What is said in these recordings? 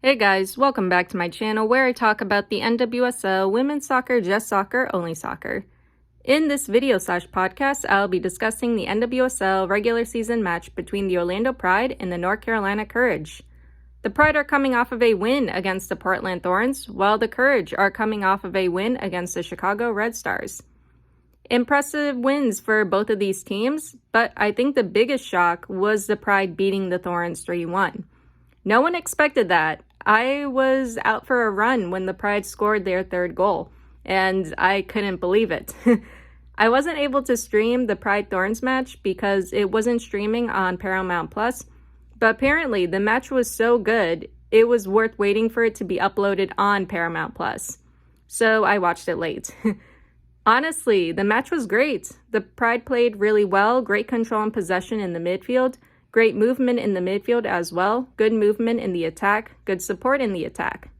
Hey guys, welcome back to my channel where I talk about the NWSL, women's soccer, just soccer, only soccer. In this video/podcast, I'll be discussing the NWSL regular season match between the Orlando Pride and the North Carolina Courage. The Pride are coming off of a win against the Portland Thorns, while the Courage are coming off of a win against the Chicago Red Stars. Impressive wins for both of these teams, but I think the biggest shock was the Pride beating the Thorns 3-1. No one expected that. I was out for a run when the Pride scored their third goal, and I couldn't believe it. I wasn't able to stream the Pride Thorns match because it wasn't streaming on Paramount Plus, but apparently the match was so good, it was worth waiting for it to be uploaded on Paramount Plus. So I watched it late. Honestly, the match was great. The Pride played really well, great control and possession in the midfield, great movement in the midfield as well, good movement in the attack, good support in the attack.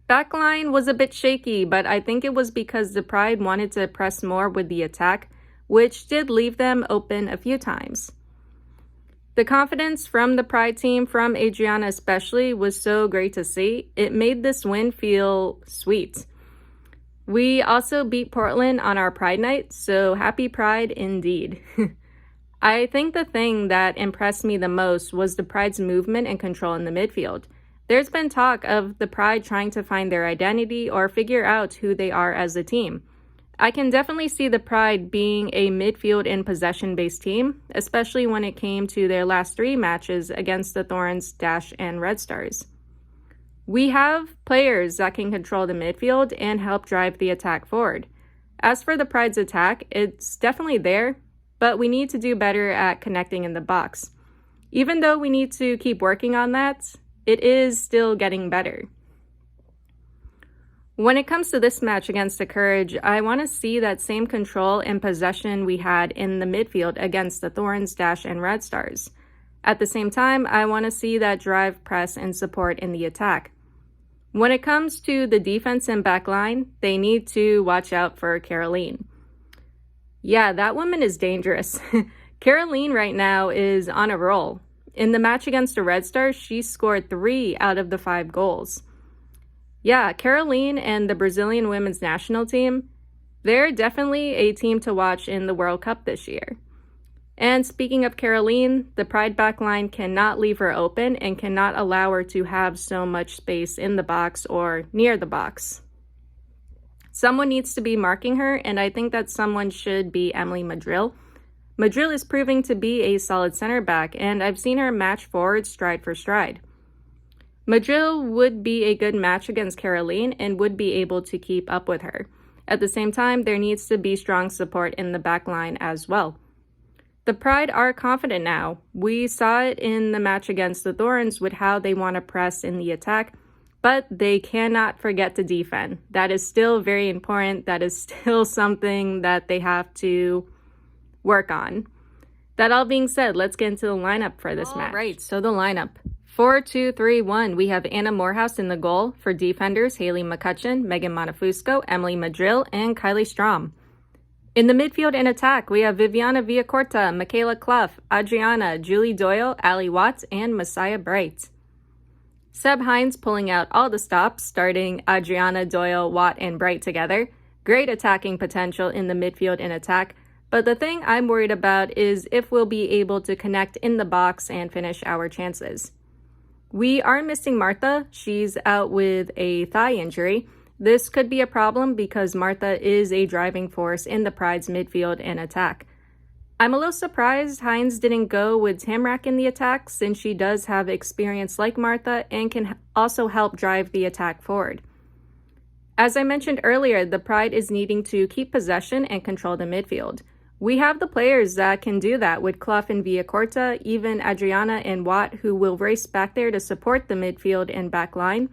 Backline was a bit shaky, but I think it was because the Pride wanted to press more with the attack, which did leave them open a few times. The confidence from the Pride team, from Adriana especially, was so great to see. It made this win feel sweet. We also beat Portland on our Pride night, so happy Pride indeed. I think the thing that impressed me the most was the Pride's movement and control in the midfield. There's been talk of the Pride trying to find their identity or figure out who they are as a team. I can definitely see the Pride being a midfield and possession-based team, especially when it came to their last three matches against the Thorns, Dash, and Red Stars. We have players that can control the midfield and help drive the attack forward. As for the Pride's attack, it's definitely there, but we need to do better at connecting in the box. Even though we need to keep working on that, it is still getting better. When it comes to this match against the Courage, I want to see that same control and possession we had in the midfield against the Thorns, Dash, and Red Stars. At the same time, I want to see that drive, press, and support in the attack. When it comes to the defense and backline, they need to watch out for Caroline. Yeah, that woman is dangerous. Caroline right now is on a roll. In the match against the Red Stars, she scored 3 out of the 5 goals. Yeah, Caroline and the Brazilian women's national team, they're definitely a team to watch in the World Cup this year. And speaking of Caroline, the Pride backline cannot leave her open and cannot allow her to have so much space in the box or near the box. Someone needs to be marking her, and I think that someone should be Emily Madril. Madril is proving to be a solid center back, and I've seen her match forward stride for stride. Madril would be a good match against Caroline and would be able to keep up with her. At the same time, there needs to be strong support in the back line as well. The Pride are confident now. We saw it in the match against the Thorns with how they want to press in the attack, but they cannot forget to defend. That is still very important. That is still something that they have to work on. That all being said, let's get into the lineup for this match. All right, so the lineup. 4-2-3-1. We have Anna Morehouse in the goal. For defenders, Haley McCutcheon, Megan Montefusco, Emily Madril, and Kylie Strom. In the midfield and attack, we have Viviana Villacorta, Michaela Clough, Adriana, Julie Doyle, Ali Watts, and Messiah Bright. Seb Hines pulling out all the stops, starting Adriana, Doyle, Watt, and Bright together. Great attacking potential in the midfield and attack, but the thing I'm worried about is if we'll be able to connect in the box and finish our chances. We are missing Martha. She's out with a thigh injury. This could be a problem because Martha is a driving force in the Pride's midfield and attack. I'm a little surprised Hines didn't go with Tamrak in the attack since she does have experience like Martha and can also help drive the attack forward. As I mentioned earlier, the Pride is needing to keep possession and control the midfield. We have the players that can do that with Clough and Villacorta, even Adriana and Watt, who will race back there to support the midfield and back line.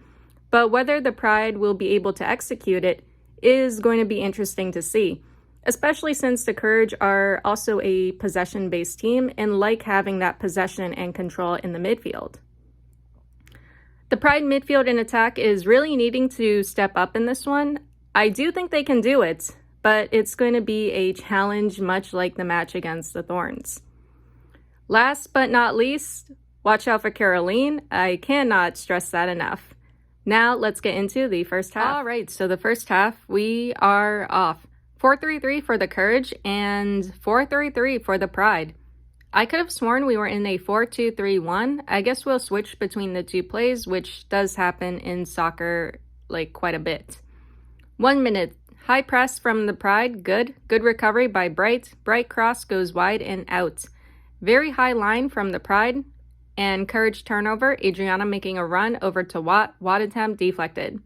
But whether the Pride will be able to execute it is going to be interesting to see, especially since the Courage are also a possession-based team and like having that possession and control in the midfield. The Pride midfield and attack is really needing to step up in this one. I do think they can do it, but it's going to be a challenge much like the match against the Thorns. Last but not least, Watch out for Caroline. I cannot stress that enough. Now let's get into the first half. All right, so the first half, we are off. 4-3-3 for the Courage and 4-3-3 for the Pride. I could have sworn we were in a 4-2-3-1. I guess we'll switch between the two plays, which does happen in soccer like quite a bit. 1 minute. High press from the Pride. Good. Good recovery by Bright. Bright cross goes wide and out. Very high line from the Pride. And Courage turnover. Adriana making a run over to Watt. Watt attempt deflected.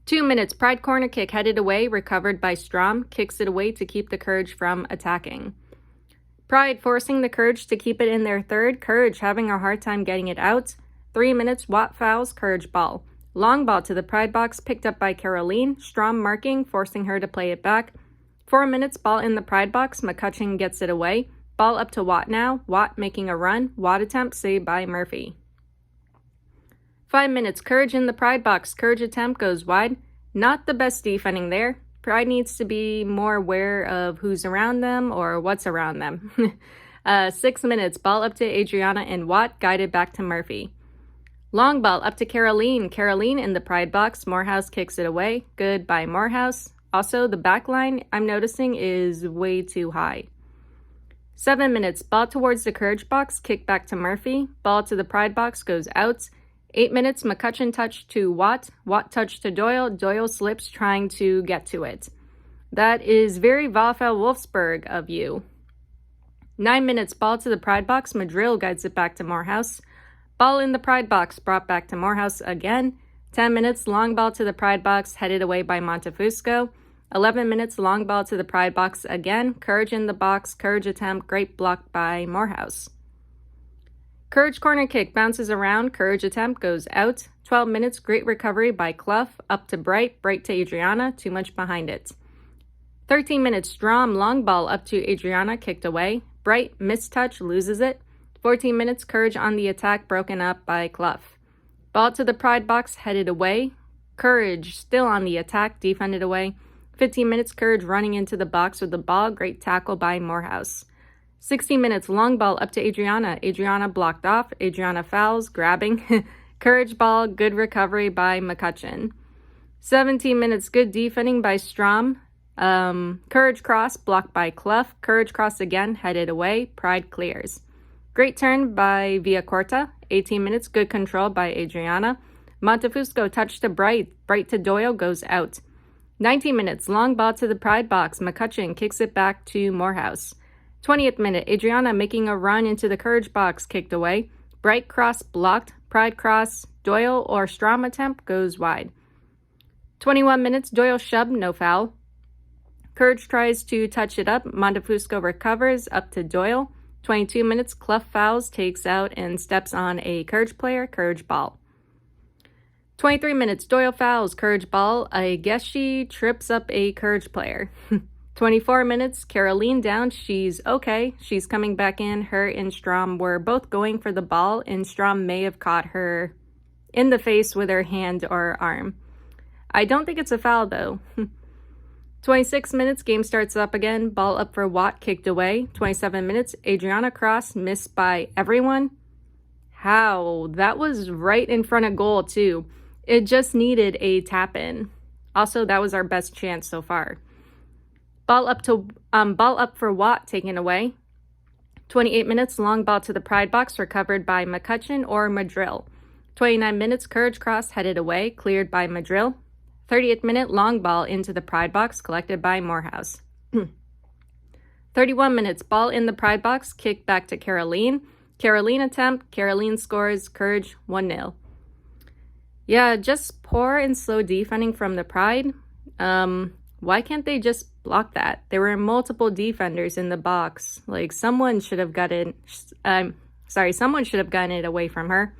2 minutes. Pride corner kick headed away. Recovered by Strom. Kicks it away to keep the Courage from attacking. Pride forcing the Courage to keep it in their third. Courage having a hard time getting it out. 3 minutes. Watt fouls. Courage ball. Long ball to the Pride box, picked up by Caroline. Strom marking, forcing her to play it back. 4 minutes, ball in the Pride box. McCutcheon gets it away. Ball up to Watt now. Watt making a run. Watt attempt saved by Murphy. 5 minutes, Courage in the Pride box. Courage attempt goes wide. Not the best defending there. Pride needs to be more aware of who's around them or what's around them. 6 minutes, ball up to Adriana and Watt, guided back to Murphy. Long ball up to Caroline. Caroline in the Pride box. Morehouse kicks it away. Good by Morehouse. Also, the back line I'm noticing is way too high. 7 minutes. Ball towards the Courage box. Kick back to Murphy. Ball to the Pride box goes out. 8 minutes. McCutcheon touch to Watt. Watt touch to Doyle. Doyle slips trying to get to it. That is very VfL Wolfsburg of you. 9 minutes. Ball to the Pride box. Madrill guides it back to Morehouse. Ball in the Pride box, brought back to Morehouse again. 10 minutes, long ball to the Pride box, headed away by Montefusco. 11 minutes, long ball to the Pride box again. Courage in the box, Courage attempt, great block by Morehouse. Courage corner kick, bounces around, Courage attempt goes out. 12 minutes, great recovery by Clough, up to Bright, Bright to Adriana, too much behind it. 13 minutes, Strom, long ball up to Adriana, kicked away. Bright, mistouch, loses it. 14 minutes, Courage on the attack, broken up by Clough. Ball to the Pride box, headed away. Courage still on the attack, defended away. 15 minutes, Courage running into the box with the ball, great tackle by Morehouse. 16 minutes, long ball up to Adriana. Adriana blocked off. Adriana fouls, grabbing. Courage ball, good recovery by McCutcheon. 17 minutes, good defending by Strom. Courage cross, blocked by Clough. Courage cross again, headed away. Pride clears. Great turn by Villacorta. 18 minutes, good control by Adriana. Montefusco touch to Bright. Bright to Doyle goes out. 19 minutes, long ball to the Pride box. McCutcheon kicks it back to Morehouse. 20th minute, Adriana making a run into the Courage box, kicked away. Bright cross blocked. Pride cross. Doyle or Strom attempt goes wide. 21 minutes, Doyle shove, no foul. Courage tries to touch it up. Montefusco recovers, up to Doyle. 22 minutes, Clough fouls, takes out, and steps on a Courage player. Courage ball. 23 minutes, Doyle fouls, Courage ball. I guess she trips up a Courage player. 24 minutes, Caroline down. She's okay. She's coming back in. Her and Strom were both going for the ball, and Strom may have caught her in the face with her hand or arm. I don't think it's a foul, though. 26 minutes, game starts up again. Ball up for Watt, kicked away. 27 minutes, Adriana cross, missed by everyone. How? That was right in front of goal, too. It just needed a tap-in. Also, that was our best chance so far. Ball up for Watt, taken away. 28 minutes, long ball to the Pride box, recovered by McCutcheon or Madrill. 29 minutes, Courage cross, headed away, cleared by Madrill. 30th minute, long ball into the Pride box, collected by Morehouse. 31 minutes, ball in the Pride box, kicked back to Caroline. Caroline attempt, Caroline scores, Courage 1-0. Yeah, just poor and slow defending from the Pride. Why can't they just block that? There were multiple defenders in the box. Like, someone should have gotten it away from her.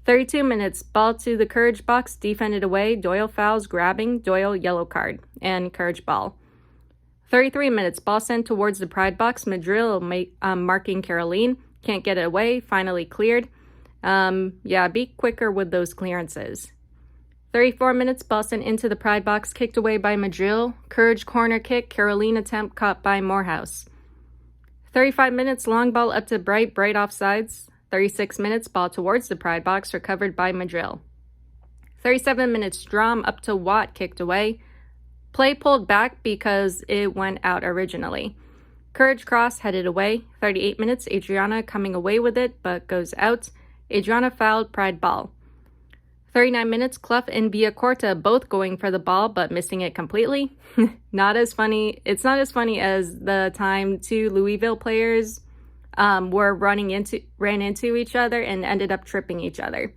32 minutes, ball to the Courage box, defended away. Doyle fouls, grabbing. Doyle, yellow card, and Courage ball. 33 minutes, ball sent towards the Pride box. Madrill marking Caroline. Can't get it away, finally cleared. Be quicker with those clearances. 34 minutes, ball sent into the Pride box, kicked away by Madrill. Courage corner kick, Caroline attempt caught by Morehouse. 35 minutes, long ball up to Bright, Bright offsides. 36 minutes, ball towards the Pride box, recovered by Madrill. 37 minutes, Strom up to Watt, kicked away. Play pulled back because it went out originally. Courage cross headed away. 38 minutes, Adriana coming away with it, but goes out. Adriana fouled, Pride ball. 39 minutes, Clough and Villacorta both going for the ball, but missing it completely. Not as funny. It's not as funny as the time two Louisville players ran into each other and ended up tripping each other.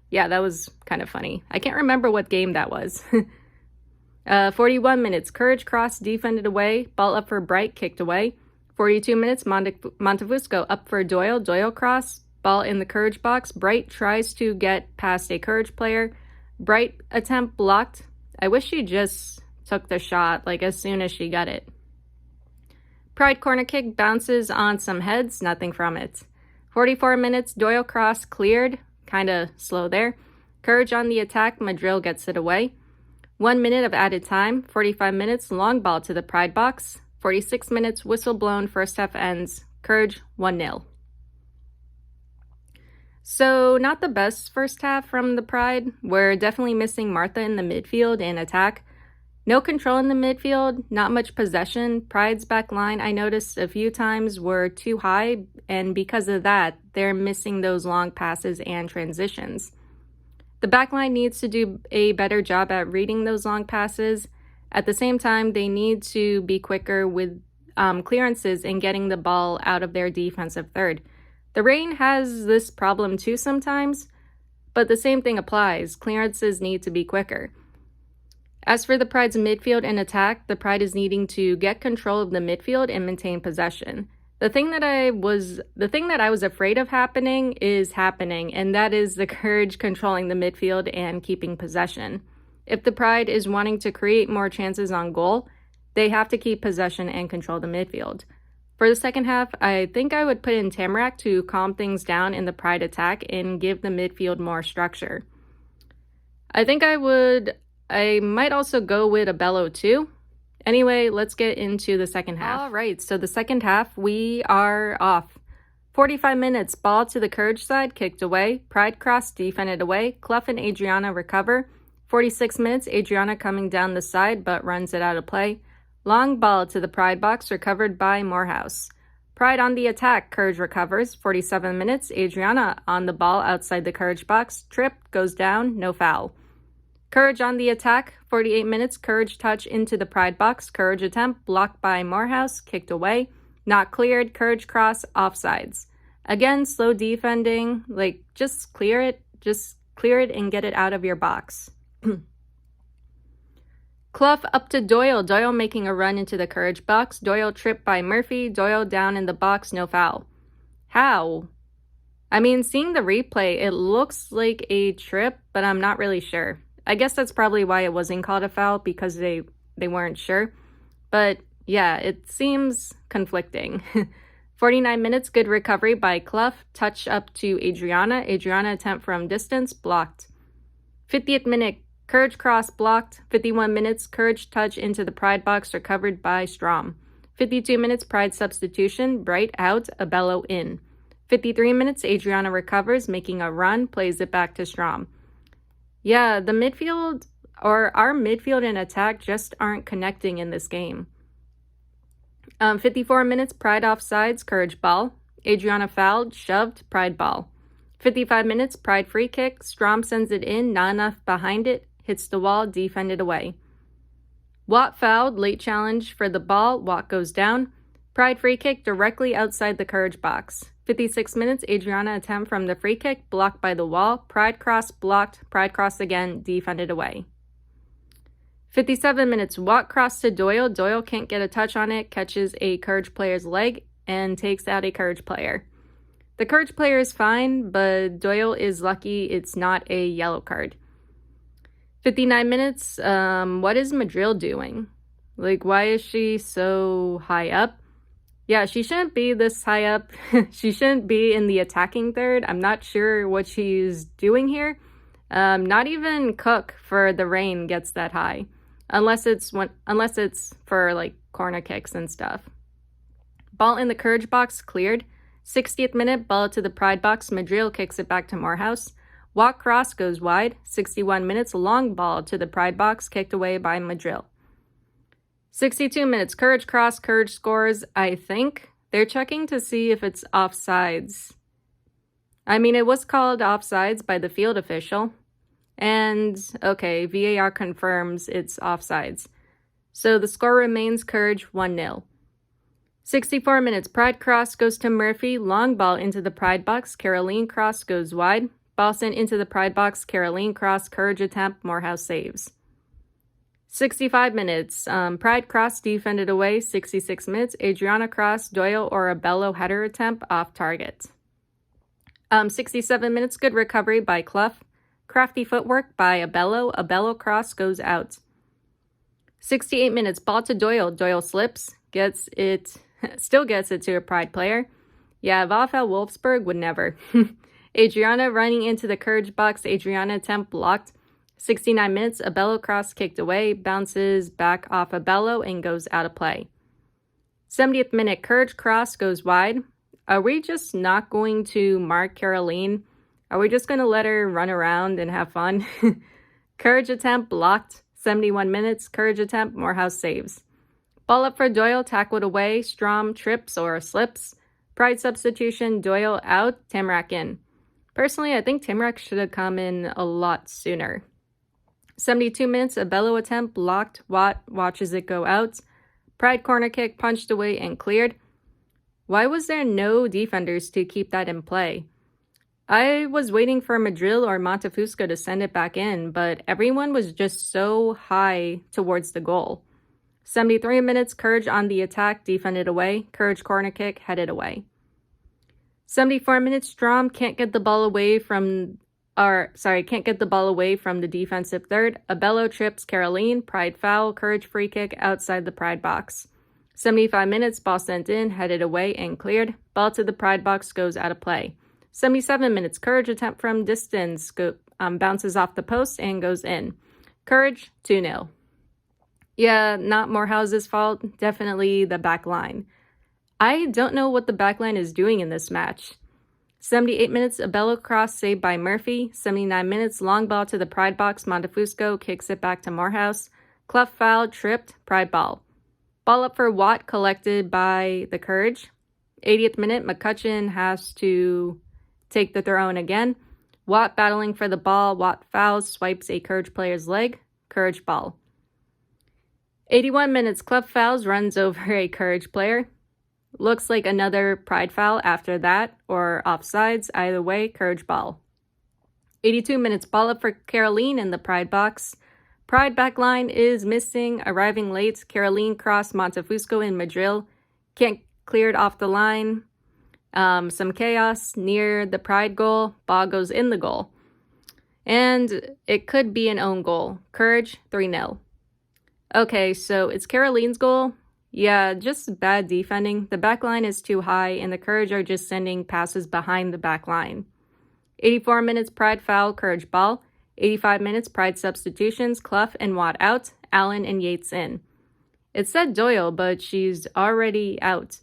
Yeah, that was kind of funny. I can't remember what game that was. 41 minutes, Courage cross defended away, ball up for Bright, kicked away. 42 minutes, Montefusco up for Doyle, Doyle cross, ball in the Courage box. Bright tries to get past a Courage player. Bright attempt blocked. I wish she just took the shot like as soon as she got it. Pride corner kick bounces on some heads, nothing from it. 44 minutes, Doyle cross cleared, kind of slow there. Courage on the attack, Madrill gets it away. 1 minute of added time, 45 minutes, long ball to the Pride box. 46 minutes, whistle blown, first half ends. Courage 1-0. So not the best first half from the Pride. We're definitely missing Martha in the midfield and attack. No control in the midfield, not much possession. Pride's back line, I noticed a few times, were too high, and because of that, they're missing those long passes and transitions. The back line needs to do a better job at reading those long passes. At the same time, they need to be quicker with clearances and getting the ball out of their defensive third. The Reign has this problem too sometimes, but the same thing applies. Clearances need to be quicker. As for the Pride's midfield and attack, the Pride is needing to get control of the midfield and maintain possession. The thing that I was afraid of happening is happening, and that is the Courage controlling the midfield and keeping possession. If the Pride is wanting to create more chances on goal, they have to keep possession and control the midfield. For the second half, I think I would put in Tamarack to calm things down in the Pride attack and give the midfield more structure. I might also go with Abello too. Anyway, let's get into the second half. All right, so the second half, we are off. 45 minutes, ball to the Courage side, kicked away. Pride cross, defended away. Clough and Adriana recover. 46 minutes, Adriana coming down the side, but runs it out of play. Long ball to the Pride box, recovered by Morehouse. Pride on the attack, Courage recovers. 47 minutes, Adriana on the ball outside the Courage box. Trip, goes down, no foul. Courage on the attack, 48 minutes, Courage touch into the Pride box. Courage attempt, blocked by Morehouse, kicked away. Not cleared, Courage cross, offsides. Again, slow defending, just clear it and get it out of your box. Clough up to Doyle, Doyle making a run into the Courage box. Doyle tripped by Murphy, Doyle down in the box, no foul. How? I mean, seeing the replay, it looks like a trip, but I'm not really sure. I guess that's probably why it wasn't called a foul, because they weren't sure. But yeah, it seems conflicting. 49 minutes, good recovery by Clough. Touch up to Adriana. Adriana attempt from distance, blocked. 50th minute, Courage cross blocked. 51 minutes, Courage touch into the Pride box, recovered by Strom. 52 minutes, Pride substitution, Bright out, Abello in. 53 minutes, Adriana recovers, making a run, plays it back to Strom. Yeah, our midfield and attack just aren't connecting in this game. 54 minutes, Pride offsides, Courage ball. Adriana fouled, shoved, Pride ball. 55 minutes, Pride free kick. Strom sends it in, not enough behind it. Hits the wall, defended away. Watt fouled, late challenge for the ball. Watt goes down. Pride free kick directly outside the Courage box. 56 minutes, Adriana attempt from the free kick, blocked by the wall. Pride cross blocked, Pride cross again, defended away. 57 minutes, Watt cross to Doyle. Doyle can't get a touch on it, catches a Courage player's leg, and takes out a Courage player. The Courage player is fine, but Doyle is lucky it's not a yellow card. 59 minutes, what is Madrill doing? Why is she so high up? Yeah, she shouldn't be this high up. She shouldn't be in the attacking third. I'm not sure what she's doing here. Not even Cook for the Reign gets that high, unless it's for corner kicks and stuff. Ball in the Courage box cleared. 60th minute, ball to the Pride box, Madrid kicks it back to Morehouse. Walk cross goes wide. 61 minutes, long ball to the Pride box, kicked away by Madrid. 62 minutes, Courage cross, Courage scores, I think. They're checking to see if it's offsides. I mean, it was called offsides by the field official. And, okay, VAR confirms it's offsides. So the score remains Courage 1-0. 64 minutes, Pride cross goes to Murphy, long ball into the Pride box, Caroline cross goes wide. Ball sent into the Pride box, Caroline cross, Courage attempt, Morehouse saves. 65 minutes, Pride cross defended away. 66 minutes, Adriana cross, Doyle or a Bello header attempt off target. 67 minutes, good recovery by Clough. Crafty footwork by Abello. Abello cross goes out. 68 minutes, ball to Doyle. Doyle slips, still gets it to a Pride player. Yeah, VfL Wolfsburg would never. Adriana running into the Courage box. Adriana attempt blocked. 69 minutes, Abello cross kicked away, bounces back off Abello and goes out of play. 70th minute, Courage cross goes wide. Are we just not going to mark Caroline? Are we just going to let her run around and have fun? Courage attempt blocked. 71 minutes, Courage attempt, Morehouse saves. Ball up for Doyle, tackled away. Strom trips or slips. Pride substitution, Doyle out, Tamrak in. Personally, I think Tamrak should have come in a lot sooner. 72 minutes, a Bello attempt blocked. Watt watches it go out. Pride corner kick punched away and cleared. Why was there no defenders to keep that in play? I was waiting for Madrid or Montefusco to send it back in, but everyone was just so high towards the goal. 73 minutes, Courage on the attack, defended away. Courage corner kick, headed away. 74 minutes, Strom can't get the ball away from the defensive third. Abello trips Caroline, Pride foul, Courage free kick outside the Pride box. 75 minutes, ball sent in, headed away and cleared. Ball to the Pride box goes out of play. 77 minutes, Courage attempt from distance, bounces off the post and goes in. Courage, 2-0. Yeah, not Morehouse's fault, definitely the back line. I don't know what the back line is doing in this match. 78 minutes, Abello cross saved by Murphy. 79 minutes, long ball to the Pride box, Montefusco kicks it back to Morehouse. Clough foul, tripped, Pride ball. Ball up for Watt, collected by the Courage. 80th minute, McCutcheon has to take the throw in again. Watt battling for the ball. Watt fouls, swipes a Courage player's leg. Courage ball. 81 minutes, Clough fouls, runs over a Courage player. Looks like another Pride foul after that, or offsides. Either way, Courage ball. 82 minutes, ball up for Caroline in the Pride box. Pride backline is missing, arriving late. Caroline cross, Montefusco in Madrid. Can't clear it off the line. Some chaos near the Pride goal. Ball goes in the goal. And it could be an own goal. Courage, 3-0. Okay, so it's Caroline's goal. Yeah, just bad defending. The back line is too high, and the Courage are just sending passes behind the back line. 84 minutes, Pride foul, Courage ball. 85 minutes, Pride substitutions, Clough and Watt out, Allen and Yates in. It said Doyle, but she's already out.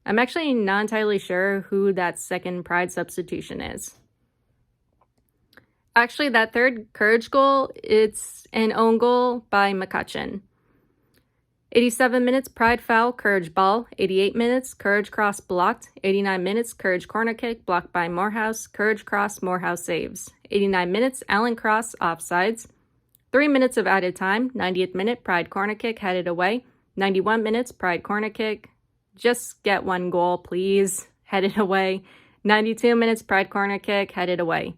I'm actually not entirely sure who that second Pride substitution is. Actually, that third Courage goal, it's an own goal by McCutcheon. 87 minutes, Pride foul, Courage ball. 88 minutes, Courage cross blocked. 89 minutes, Courage corner kick blocked by Morehouse. Courage cross, Morehouse saves. 89 minutes, Allen cross, offsides. 3 minutes of added time. 90th minute, Pride corner kick headed away. 91 minutes, Pride corner kick. Just get one goal, please. Headed away. 92 minutes, Pride corner kick headed away.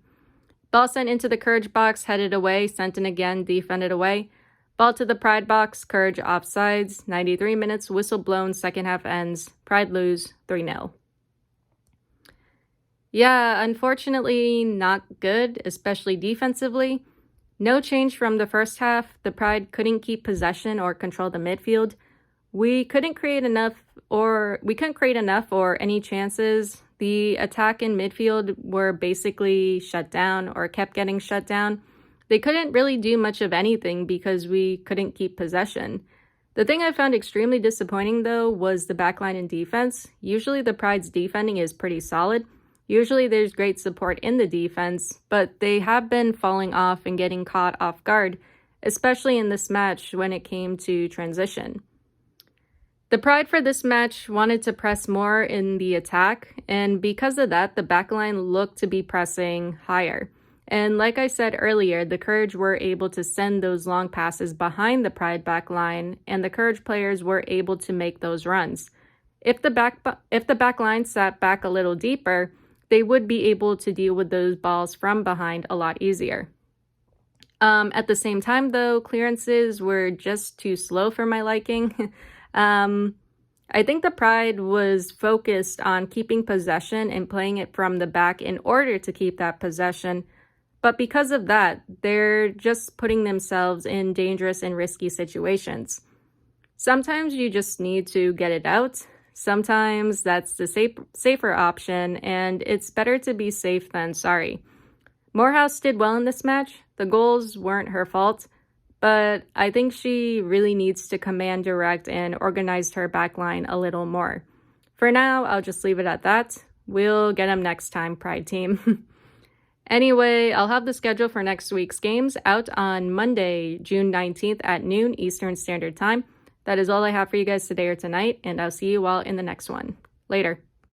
Ball sent into the Courage box, headed away, sent in again, defended away. Ball to the Pride box, Courage offsides. 93 minutes, whistle blown, second half ends. Pride lose, 3-0. Yeah, unfortunately not good, especially defensively. No change from the first half. The Pride couldn't keep possession or control the midfield. We couldn't create enough or any chances. The attack and midfield were basically shut down or kept getting shut down. They couldn't really do much of anything because we couldn't keep possession. The thing I found extremely disappointing, though, was the backline and defense. Usually the Pride's defending is pretty solid. Usually there's great support in the defense, but they have been falling off and getting caught off guard, especially in this match when it came to transition. The Pride for this match wanted to press more in the attack, and because of that, the backline looked to be pressing higher. And like I said earlier, the Courage were able to send those long passes behind the Pride backline, and the Courage players were able to make those runs. If the backline sat back a little deeper, they would be able to deal with those balls from behind a lot easier. At the same time, though, clearances were just too slow for my liking. I think the Pride was focused on keeping possession and playing it from the back in order to keep that possession. But because of that, they're just putting themselves in dangerous and risky situations. Sometimes you just need to get it out. Sometimes that's the safer option, and it's better to be safe than sorry. Morehouse did well in this match. The goals weren't her fault, but I think she really needs to command direct and organize her backline a little more. For now, I'll just leave it at that. We'll get them next time, Pride team. Anyway, I'll have the schedule for next week's games out on Monday, June 19th at noon Eastern Standard Time. That is all I have for you guys today or tonight, and I'll see you all in the next one. Later.